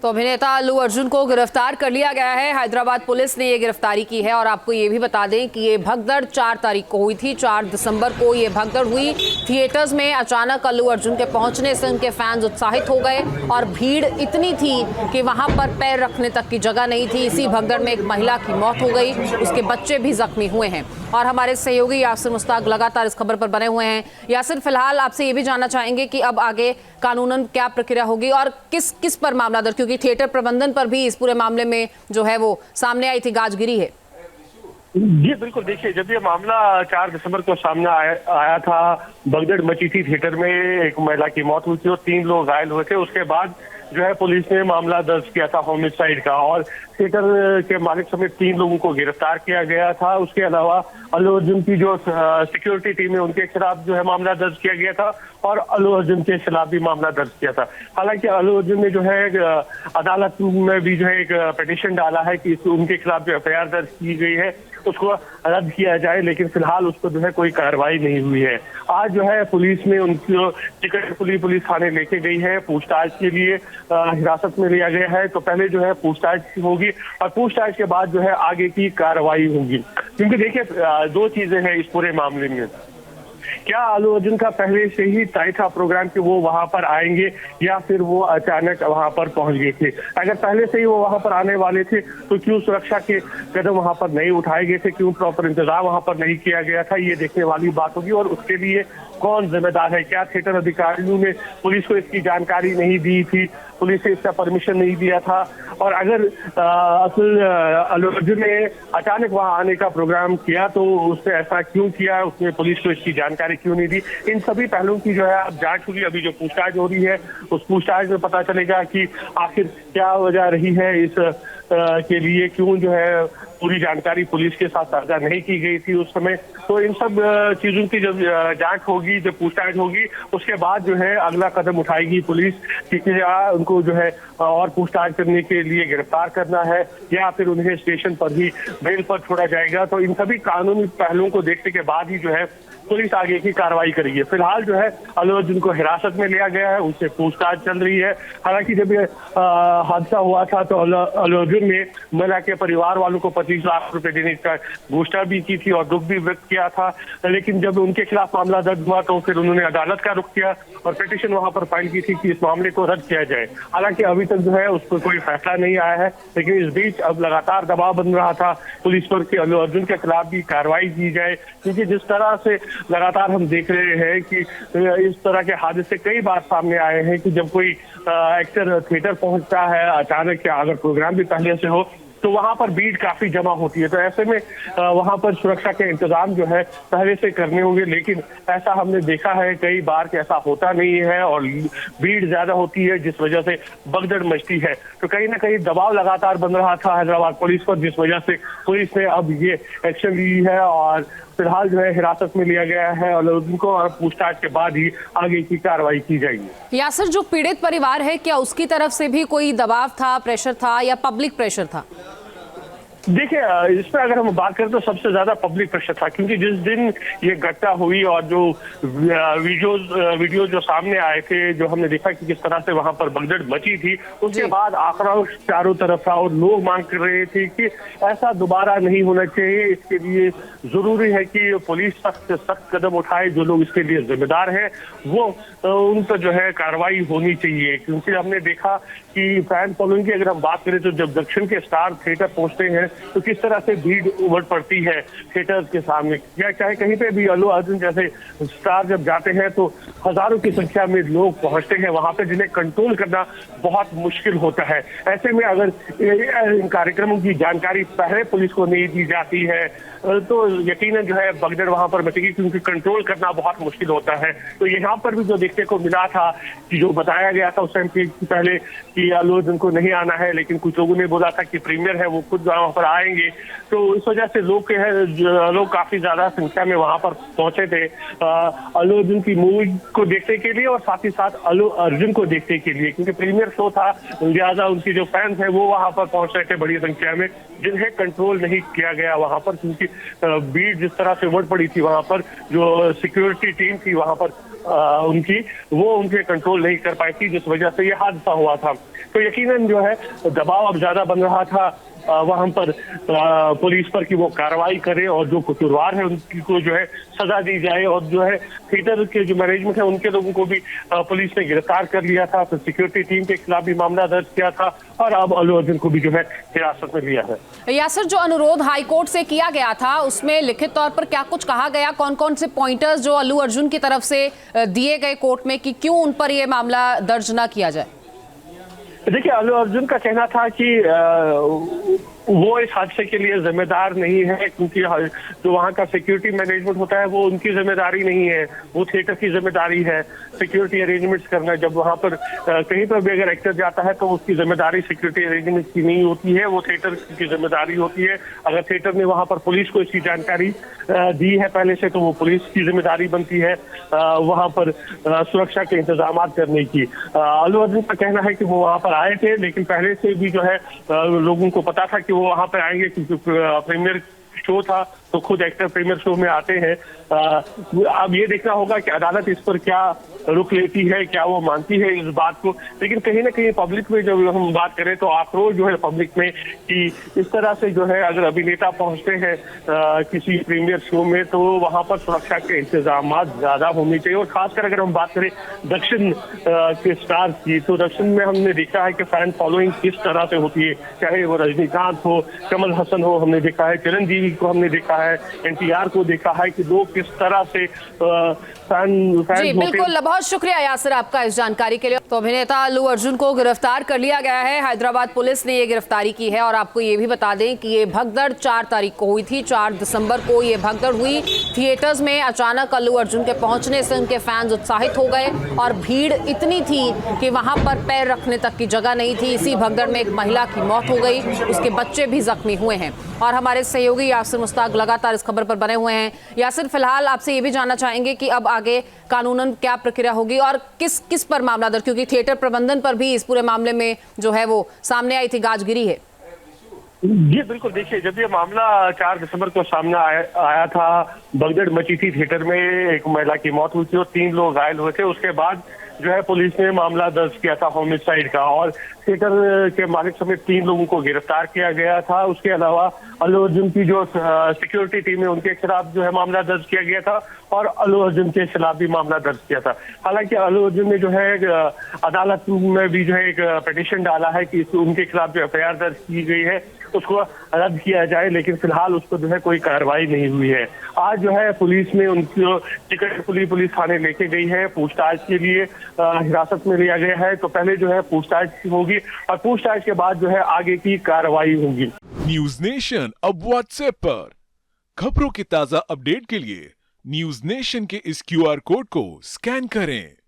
तो अभिनेता अल्लू अर्जुन को गिरफ्तार कर लिया गया है। हैदराबाद पुलिस ने ये गिरफ्तारी की है और आपको ये भी बता दें कि ये भगदड़ 4 तारीख को हुई थी। 4 दिसंबर को ये भगदड़ हुई थिएटर्स में। अचानक अल्लू अर्जुन के पहुंचने से उनके फैंस उत्साहित हो गए और भीड़ इतनी थी कि वहां पर पैर रखने तक की जगह नहीं थी। इसी भगदड़ में एक महिला की मौत हो गई, उसके बच्चे भी जख्मी हुए हैं। और हमारे सहयोगी यासिर मुश्ताक लगातार इस खबर पर बने हुए हैं। यासिर, फिलहाल आपसे ये भी जानना चाहेंगे कि अब आगे कानूनन क्या प्रक्रिया होगी और किस पर मामला दर्ज, क्योंकि थिएटर प्रबंधन पर भी इस पूरे मामले में जो है वो सामने आई थी, गाजगिरी है। जी बिल्कुल, देखिए जब ये मामला 4 दिसंबर को सामने आया था, भगदड़ मची थी थिएटर में, एक महिला की मौत हुई थी और 3 लोग घायल हुए थे। उसके बाद जो है पुलिस ने मामला दर्ज किया था होमिसाइड का और थिएटर के मालिक समेत 3 लोगों को गिरफ्तार किया गया था। उसके अलावा अल्लू अर्जुन की जो सिक्योरिटी टीम है उनके खिलाफ जो है मामला दर्ज किया गया था और अल्लू अर्जुन के खिलाफ भी मामला दर्ज किया था। हालांकि अल्लू अर्जुन ने जो है अदालत में भी जो है एक पिटीशन डाला है कि उनके खिलाफ जो एफआईआर दर्ज की गई है उसको रद्द किया जाए, लेकिन फिलहाल उस पर जो है कोई कार्रवाई नहीं हुई है। आज जो है पुलिस ने उनको चिकटपुली पुलिस थाने लेके गई है, पूछताछ के लिए हिरासत में लिया गया है। तो पहले जो है पूछताछ होगी और पूछताछ के बाद जो है आगे की कार्रवाई होगी। क्योंकि देखिए 2 चीजें हैं इस पूरे मामले में। क्या अल्लू अर्जुन का पहले से ही तय था प्रोग्राम कि वो वहां पर आएंगे या फिर वो अचानक वहां पर पहुंच गए थे? अगर पहले से ही वो वहां पर आने वाले थे तो क्यों सुरक्षा के कदम वहां पर नहीं उठाए गए थे, क्यों प्रॉपर इंतजाम वहां पर नहीं किया गया था? ये देखने वाली बात होगी। और उसके लिए कौन जिम्मेदार है? क्या थिएटर अधिकारियों ने पुलिस को इसकी जानकारी नहीं दी थी, पुलिस से इसका परमिशन नहीं दिया था? और अगर अल्लू अर्जुन ने अचानक वहां आने का प्रोग्राम किया तो उसने ऐसा क्यों किया, उसने पुलिस को इसकी जानकारी क्यों नहीं दी? इन सभी पहलुओं की जो है अब जांच होगी। अभी जो पूछताछ हो रही है उस पूछताछ में पता चलेगा कि आखिर क्या वजह रही है इस के लिए, क्यों जो है पूरी जानकारी पुलिस के साथ साझा नहीं की गई थी उस समय। तो इन सब चीजों की जब जांच होगी, जब पूछताछ होगी, उसके बाद जो है अगला कदम उठाएगी पुलिस कि उनको जो है और पूछताछ करने के लिए गिरफ्तार करना है या फिर उन्हें स्टेशन पर ही बेल पर छोड़ा जाएगा। तो इन सभी कानूनी पहलुओं को देखने के बाद ही जो है पुलिस आगे की कार्रवाई करेगी। फिलहाल जो है अल्लू अर्जुन को हिरासत में लिया गया है, उनसे पूछताछ चल रही है। हालांकि जब ये हादसा हुआ था तो अल्लू अर्जुन ने महिला के परिवार वालों को 25 लाख रुपए देने का घोषणा भी की थी और दुख भी व्यक्त किया था। लेकिन जब उनके खिलाफ मामला दर्ज हुआ तो फिर उन्होंने अदालत का रुख किया और पिटीशन वहां पर फाइल की थी कि इस मामले को रद्द किया जाए। हालांकि अभी तक जो है उस पर कोई फैसला नहीं आया है, लेकिन इस बीच अब लगातार दबाव बन रहा था पुलिस पर कि अल्लू अर्जुन के खिलाफ भी कार्रवाई की जाए। क्योंकि जिस तरह से लगातार हम देख रहे हैं कि इस तरह के हादसे कई बार सामने आए हैं कि जब कोई एक्टर थिएटर पहुंचता है अचानक, या अगर प्रोग्राम भी पहले से हो तो वहां पर भीड़ काफी जमा होती है। तो ऐसे में वहां पर सुरक्षा के इंतजाम जो है पहले से करने होंगे, लेकिन ऐसा हमने देखा है कई बार कि ऐसा होता नहीं है और भीड़ ज्यादा होती है जिस वजह से भगदड़ मचती है। तो कहीं ना कहीं दबाव लगातार बन रहा था हैदराबाद पुलिस पर, जिस वजह से पुलिस ने अब ये एक्शन ली है और फिलहाल जो है हिरासत में लिया गया है और उनको पूछताछ के बाद ही आगे की कार्रवाई की जाएगी। यासिर, जो पीड़ित परिवार है क्या उसकी तरफ से भी कोई दबाव था, प्रेशर था या पब्लिक प्रेशर था? देखिए इस पर अगर हम बात करें तो सबसे ज्यादा पब्लिक प्रेशर था, क्योंकि जिस दिन ये घटना हुई और जो वीडियो जो सामने आए थे, जो हमने देखा कि किस तरह से वहां पर भगदड़ मची थी, उसके बाद आक्रोश चारों तरफ था और लोग मांग कर रहे थे कि ऐसा दोबारा नहीं होना चाहिए। इसके लिए जरूरी है कि पुलिस सख्त कदम उठाए, जो लोग इसके लिए जिम्मेदार हैं वो उन पर जो है कार्रवाई होनी चाहिए। क्योंकि हमने देखा कि फैन फॉलोइंग की अगर हम बात करें तो जब दक्षिण के स्टार थिएटर पहुंचते हैं तो किस तरह से भीड़ उमड़ पड़ती है थिएटर्स के सामने, या चाहे कहीं पे भी अल्लू अर्जुन जैसे स्टार जब जाते हैं तो हजारों की संख्या में लोग पहुंचते हैं वहां पे, जिन्हें कंट्रोल करना बहुत मुश्किल होता है। ऐसे में अगर इन कार्यक्रमों की जानकारी पहले पुलिस को नहीं दी जाती है तो यकीनन जो है भगदड़ वहां पर मचेगी, क्योंकि कंट्रोल करना बहुत मुश्किल होता है। तो यहाँ पर भी जो देखने को मिला था कि जो बताया गया था उस टाइम पहले कि अल्लू अर्जुन को नहीं आना है, लेकिन कुछ लोगों ने बोला था कि प्रीमियर है वो खुद वहां पर आएंगे। तो इस वजह से लोग काफी ज्यादा संख्या में वहां पर पहुंचे थे अल्लू अर्जुन की मूवी को देखने के लिए और साथ ही साथ अल्लू अर्जुन को देखने के लिए, क्योंकि प्रीमियर शो था, लिहाजा उनकी जो फैंस है वो वहां पर पहुंच रहे थे बड़ी संख्या में, जिन्हें कंट्रोल नहीं किया गया वहां पर। क्योंकि भीड़ जिस तरह से उमड़ पड़ी थी वहां पर, जो सिक्योरिटी टीम थी वहां पर उनकी, वो उनके कंट्रोल नहीं कर पाई थी, जिस वजह से ये हादसा हुआ था। तो यकीनन जो है दबाव अब ज्यादा बन रहा था वहां पर पुलिस पर कि वो कार्रवाई करे और जो कसूरवार है उनकी को जो है सजा दी जाए। और जो है थिएटर के जो मैनेजमेंट है उनके लोगों को भी पुलिस ने गिरफ्तार कर लिया था। तो सिक्योरिटी टीम के खिलाफ भी मामला दर्ज किया था और अब अल्लू अर्जुन को भी जो है हिरासत में लिया है। यासिर, जो अनुरोध हाईकोर्ट से किया गया था उसमें लिखित तौर पर क्या कुछ कहा गया? कौन कौन से पॉइंटर्स जो अल्लू अर्जुन की तरफ से दिए गए कोर्ट में कि क्यों उन पर यह मामला दर्ज न किया जाए? देखिए, अल्लू अर्जुन का कहना था कि वो इस हादसे के लिए जिम्मेदार नहीं है, क्योंकि जो वहाँ का सिक्योरिटी मैनेजमेंट होता है वो उनकी जिम्मेदारी नहीं है, वो थिएटर की जिम्मेदारी है सिक्योरिटी अरेंजमेंट्स करना। जब वहाँ पर कहीं पर भी अगर एक्टर जाता है तो उसकी जिम्मेदारी सिक्योरिटी अरेंजमेंट की नहीं होती है, वो थिएटर की जिम्मेदारी होती है। अगर थिएटर ने वहाँ पर पुलिस को इसकी जानकारी दी है पहले से तो वो पुलिस की जिम्मेदारी बनती है वहाँ पर सुरक्षा के इंतजाम करने की। अल्लू अर्जुन का कहना है कि वो वहाँ पर आए थे, लेकिन पहले से भी जो है लोगों को पता था कि वो वहां पे आएंगे, क्योंकि प्रीमियर शो था तो खुद एक्टर प्रीमियर शो में आते हैं। अब ये देखना होगा कि अदालत इस पर क्या रुख लेती है, क्या वो मानती है इस बात को। लेकिन कहीं ना कहीं पब्लिक में जब हम बात करें तो आक्रोश जो है पब्लिक में कि इस तरह से जो है अगर अभिनेता पहुंचते हैं किसी प्रीमियर शो में तो वहां पर सुरक्षा के इंतजाम ज्यादा होने चाहिए। और खासकर अगर हम बात करें दक्षिण के स्टार की, तो दक्षिण में हमने देखा है कि फैन फॉलोइंग किस तरह से होती है, चाहे वो रजनीकांत हो, कमल हसन हो, हमने देखा है चिरंजीवी को, हमने देखा है एनटीआर को, देखा है कि लोग किस तरह से फैन जी बिल्कुल। बहुत शुक्रिया यासिर आपका इस जानकारी के लिए। तो अभिनेता अल्लू अर्जुन को गिरफ्तार कर लिया गया है, हैदराबाद पुलिस ने ये गिरफ्तारी की है। और आपको ये भी बता दें कि ये भगदड़ 4 तारीख को हुई थी। 4 दिसंबर को ये भगदड़ हुई थिएटर्स में। अचानक अल्लू अर्जुन के पहुंचने से उनके फैंस उत्साहित हो गए और भीड़ इतनी थी कि वहां पर पैर रखने तक की जगह नहीं थी। इसी भगदड़ में एक महिला की मौत हो गई, उसके बच्चे भी जख्मी हुए हैं। और हमारे सहयोगी यासिर मुश्ताक लगातार इस खबर पर बने हुए हैं। यासिर, फिलहाल आपसे ये भी जानना चाहेंगे कि अब आगे कानूनन क्या प्रक्रिया होगी और किस पर मामला दर्ज, क्योंकि थिएटर प्रबंधन पर भी इस पूरे मामले में जो है वो सामने आई थी, गाजगिरी है। जी बिल्कुल। देखिए, जब ये मामला 4 दिसंबर को सामने आया था, भगदड़ मची थी थिएटर में, एक महिला की मौत हुई थी और 3 लोग घायल हुए थे। उसके बाद जो है पुलिस ने मामला दर्ज किया था होमिसाइड का और थिएटर के मालिक समेत 3 लोगों को गिरफ्तार किया गया था। उसके अलावा अल्लू अर्जुन की जो सिक्योरिटी टीम है उनके खिलाफ जो है मामला दर्ज किया गया था और अल्लू अर्जुन के खिलाफ भी मामला दर्ज किया था। हालांकि अल्लू अर्जुन ने जो है अदालत में भी जो है एक पिटीशन डाला है कि उनके खिलाफ जो एफआईआर दर्ज की गई है उसको रद्द किया जाए, लेकिन फिलहाल उस पर जो है कोई कार्रवाई नहीं हुई है। आज जो है पुलिस ने उनको टिकटपुली पुलिस थाने लेके गई है, पूछताछ के लिए हिरासत में लिया गया है। तो पहले जो है पूछताछ होगी और पूछताछ के बाद जो है आगे की कार्रवाई होगी। न्यूज नेशन अब व्हाट्सएप पर खबरों की ताजा अपडेट के लिए न्यूज नेशन के इस QR कोड को स्कैन करें।